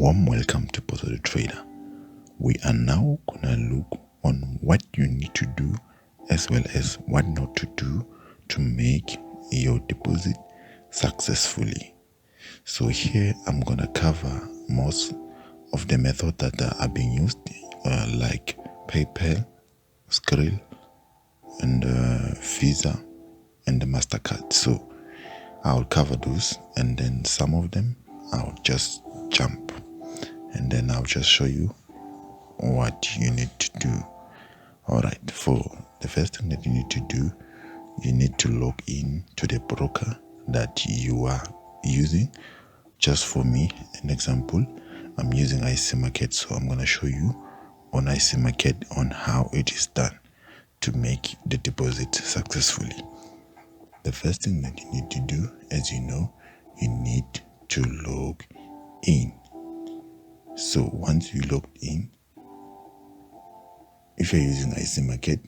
Warm welcome to Portal Trader. We are now gonna look on what you need to do as well as what not to do to make your deposit successfully. So here I'm gonna cover most of the methods that are being used, like PayPal, Skrill, and Visa, and the MasterCard. So I'll cover those, and then some of them I'll just jump, and then I'll just show you what you need to do. Alright, for the first thing that you need to do, you need to log in to the broker that you are using. Just for me, an example, I'm using IC Market, so I'm going to show you on IC Market on how it is done to make the deposit successfully. The first thing that you need to do, as you know, you need to log in. So once you log in, if you're using IC Market,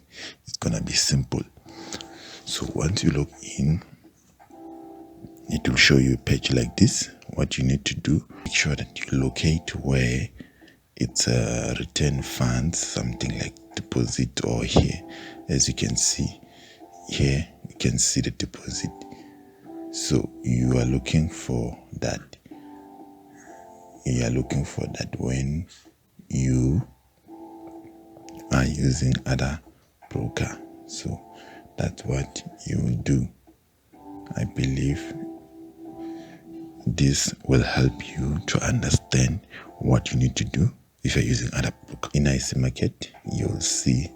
it's going to be simple. So once you log in, it will show you a page like this. What you need to do, make sure that you locate where it's return funds, something like deposit, or here, as you can see here, you can see the deposit. So you are looking for that. You are looking for that when you are using other broker. So that's what you will do. I believe this will help you to understand what you need to do if you're using other broker. In IC Market, you'll see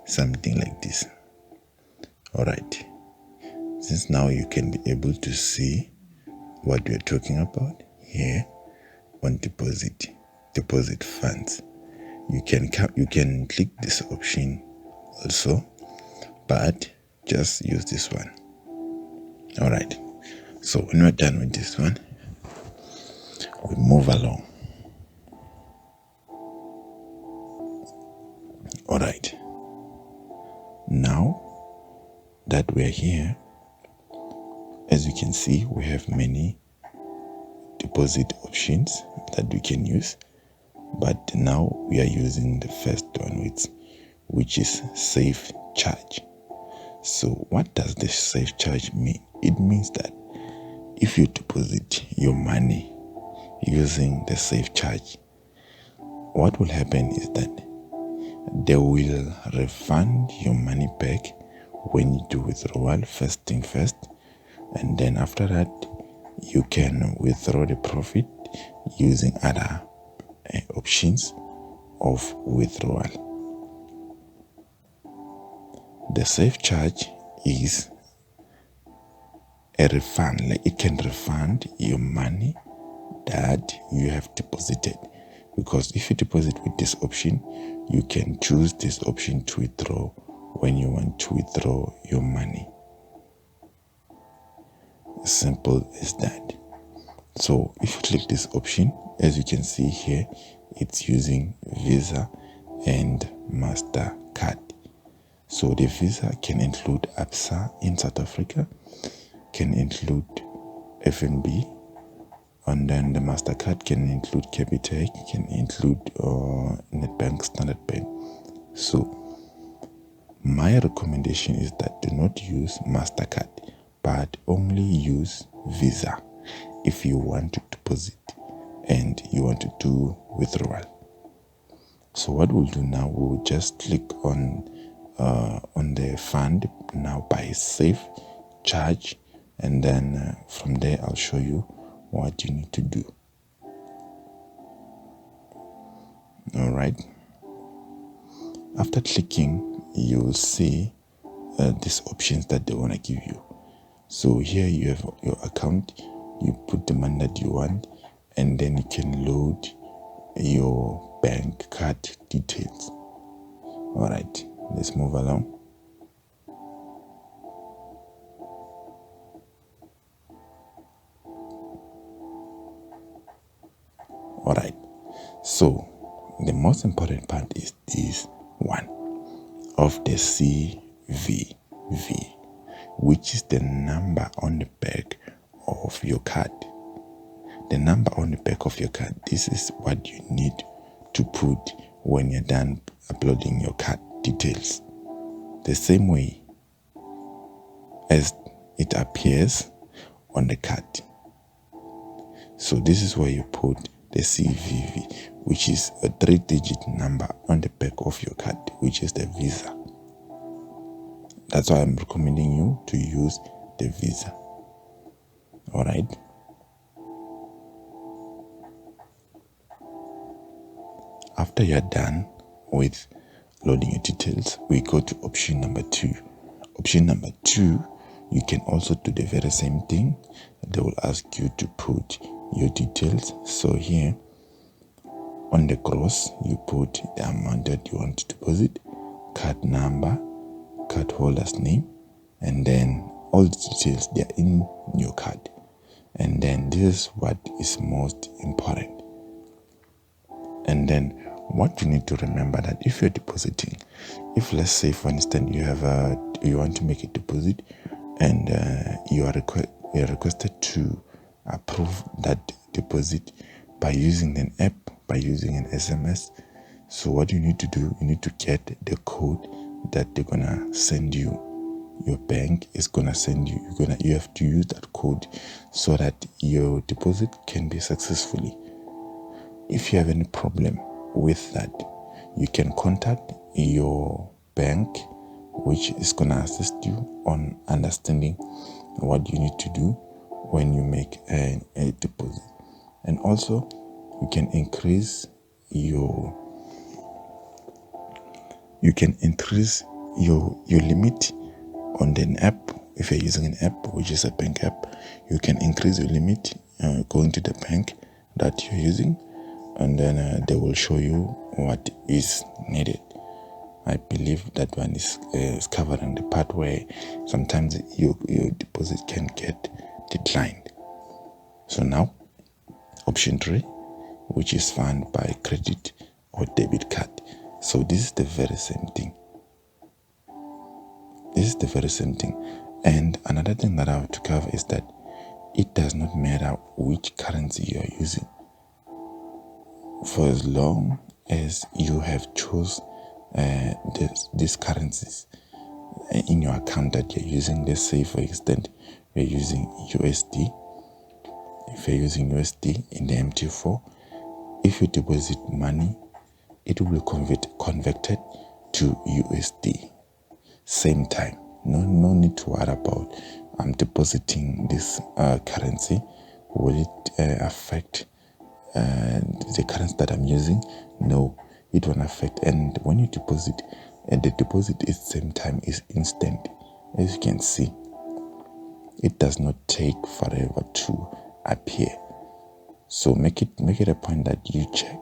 something like this. Alright, since now you can be able to see what we're talking about here on deposit funds. You can click this option also, but just use this one. Alright, so when we're done with this one, we move along. Alright, now that we're here, as you can see, we have many deposit options that we can use, but now we are using the first one, which is safe charge. So what does the safe charge mean? It means that if you deposit your money using the safe charge, what will happen is that they will refund your money back when you do withdrawal, first thing first, and then after that you can withdraw the profit using other options of withdrawal. The safe charge is a refund, like it can refund your money that you have deposited, because if you deposit with this option, you can choose this option to withdraw when you want to withdraw your money. Simple as that. So if you click this option, as you can see here, it's using Visa and MasterCard. So the Visa can include ABSA in South Africa, can include FNB, and then the MasterCard can include Capitec, can include Nedbank, Standard Bank. So my recommendation is that do not use MasterCard, but only use Visa if you want to deposit and you want to do withdrawal. So what we'll do now, we'll just click on the fund now by safe charge, and then from there I'll show you what you need to do. Alright, after clicking, you'll see these options that they want to give you. So here you have your account, you put the money that you want, and then you can load your bank card details. Alright, let's move along. Alright, so the most important part is this one of the CVV, which is the number on the back of your card. the number on the back of your card. This is what you need to put when you're done uploading your card details. The same way as it appears on the card. So this is where you put the CVV, which is a 3-digit number on the back of your card, which is the Visa. That's why I'm recommending you to use the Visa. Alright. After you're done with loading your details, we go to option number 2. Option number 2, you can also do the very same thing. They will ask you to put your details. So here on the cross, you put the amount that you want to deposit, card number, card holder's name, and then all the details, they are in your card. And then this is what is most important. And then what you need to remember, that if you're depositing, if let's say for instance you want to make a deposit and you are requested to approve that deposit by using an app, by using an SMS. So what you need to do, you need to get the code that they're gonna send you. Your bank is gonna send you. You have to use that code so that your deposit can be successfully. If you have any problem with that, you can contact your bank, which is gonna assist you on understanding what you need to do when you make a deposit. And also, you can increase your limit on the app. If you're using an app, which is a bank app, you can increase your limit going to the bank that you're using, and then they will show you what is needed. I believe that one is covered in the part where sometimes your deposit can get declined. So now, option 3, which is found by credit or debit card. So this is the very same thing. And another thing that I have to cover is that it does not matter which currency you are using. For as long as you have chosen these currencies in your account that you're using. Let's say for instance you're using USD. If you're using USD in the MT4, if you deposit money, it will be converted to USD same time. No need to worry about I'm depositing this currency. Will it affect the currency that I'm using? No, it won't affect. And when you deposit, the deposit is same time, is instant. As you can see, it does not take forever to appear. So make it a point that you check.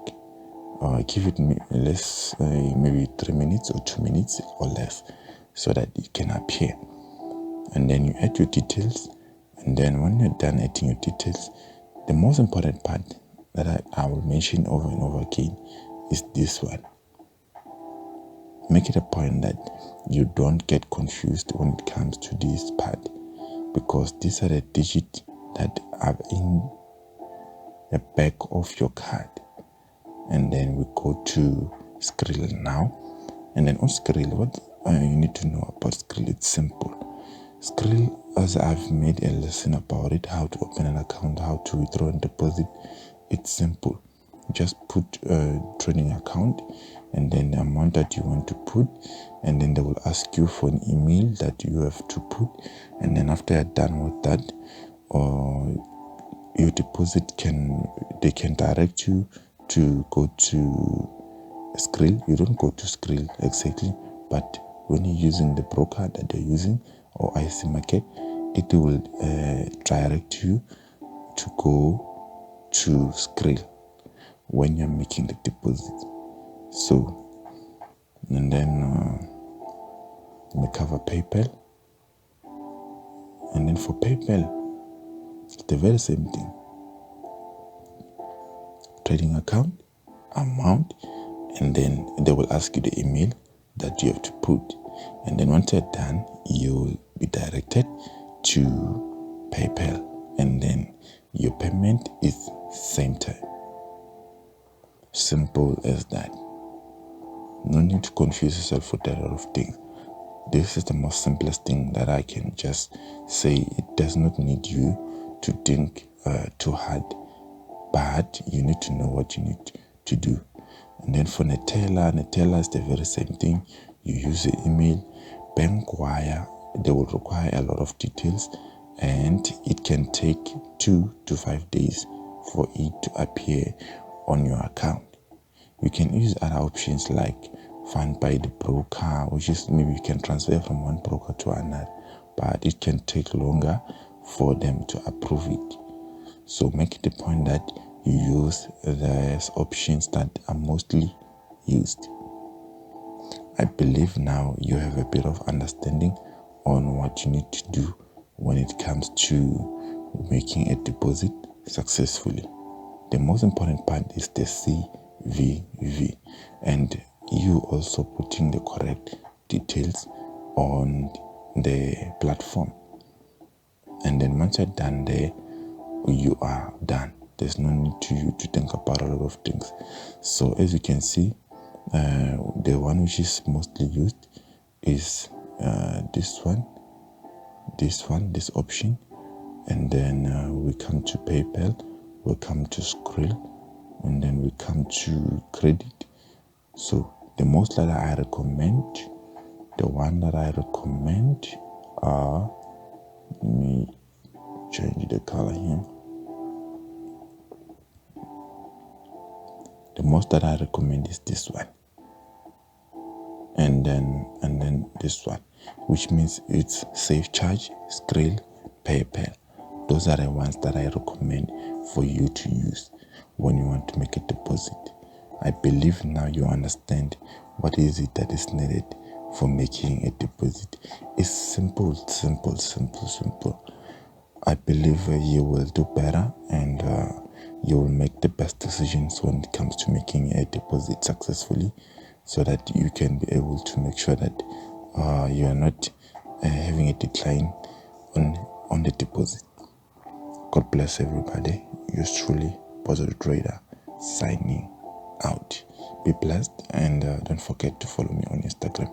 Give it less, maybe 3 minutes or 2 minutes or less, so that it can appear. And then you add your details. And then when you're done adding your details, the most important part that I will mention over and over again is this one. Make it a point that you don't get confused when it comes to this part, because these are the digits that are in the back of your card. And then we go to Skrill now. And then on Skrill, what you need to know about Skrill, it's simple. Skrill, as I've made a lesson about it, how to open an account, how to withdraw and deposit, it's simple. Just put a trading account and then the amount that you want to put, and then they will ask you for an email that you have to put. And then after you're done with that, your deposit they can direct you to go to Skrill. You don't go to Skrill exactly, but when you're using the broker that you're using or IC Market, it will direct you to go to Skrill when you're making the deposit. So, and then we cover PayPal, and then for PayPal, it's the very same thing. Trading account, amount, and then they will ask you the email that you have to put. And then once you're done, you'll be directed to PayPal, and then your payment is center. Simple as that. No need to confuse yourself with a lot of things. This is the most simplest thing that I can just say. It does not need you to think too hard, but you need to know what you need to do. And then for Netella is the very same thing. You use the email, bank wire. They will require a lot of details, and it can take 2 to 5 days for it to appear on your account. You can use other options like fund by the broker, which is maybe you can transfer from one broker to another, but it can take longer for them to approve it. So make the point that you use the options that are mostly used. I believe now you have a bit of understanding on what you need to do when it comes to making a deposit successfully. The most important part is the CVV, and you also putting the correct details on the platform. And then once you're done there, you are done. There's no need to you to think about a lot of things. So as you can see, the one which is mostly used is this option, and then we come to PayPal, we come to Skrill, and then we come to credit. So the most that I recommend, the one that I recommend are, let me change the color here. The most that I recommend is this one, and then this one, which means it's SafeCharge, Skrill, PayPal. Those are the ones that I recommend for you to use when you want to make a deposit. I believe now you understand what is it that is needed for making a deposit. It's simple. I believe you will do better, and you will make the best decisions when it comes to making a deposit successfully, so that you can be able to make sure that you are not having a decline on the deposit. God bless everybody. Yours truly, Positive Trader, signing out. Be blessed, and don't forget to follow me on Instagram.